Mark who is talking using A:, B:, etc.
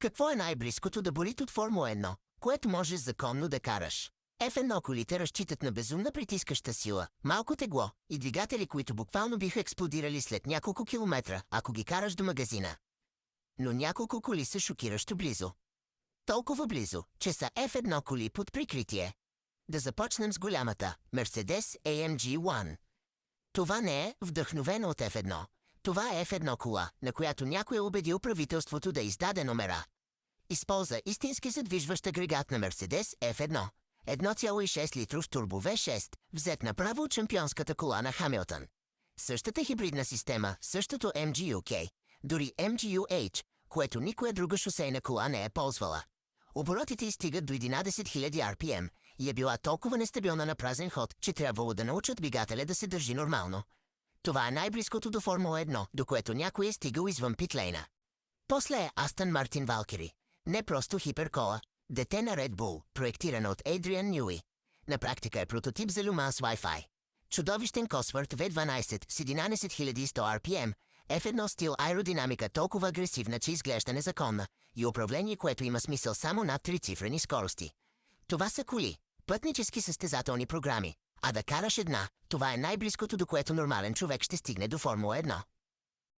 A: Какво е най-близкото да болит от Формула 1, което можеш законно да караш? F1 колите разчитат на безумна притискаща сила, малко тегло и двигатели, които буквално биха експлодирали след няколко километра, ако ги караш до магазина. Но няколко коли са шокиращо близо. Толкова близо, че са F1 коли под прикритие. Да започнем с голямата Mercedes AMG One. Това не е вдъхновено от F1. Това е F1 кола, на която някой е убедил правителството да издаде номера. Използва истински задвижващ агрегат на Mercedes F1. 1,6 литров турбо V6, взет направо от шампионската кола на Хамилтън. Същата хибридна система, същото MGU-K, дори MGU-H, което никоя друга шосейна кола не е ползвала. Оборотите й стигат до 11 000 RPM и е била толкова нестабилна на празен ход, че трябвало да научат двигателя да се държи нормално. Това е най-близкото до Формула 1, до което някой е стигал извън питлейна. После е Астън Мартин Валкири. Не просто хиперкола, дете на Red Bull, проектирана от Адриан Нюи. На практика е прототип за Le Mans Wi-Fi. Чудовищен Cosworth V12 с 11 100 RPM, F1 стил аеродинамика толкова агресивна, че изглежда незаконна, и управление, което има смисъл само над трицифрени скорости. Това са коли, пътнически състезателни програми, а да караш една, това е най-близкото, до което нормален човек ще стигне до Формула 1.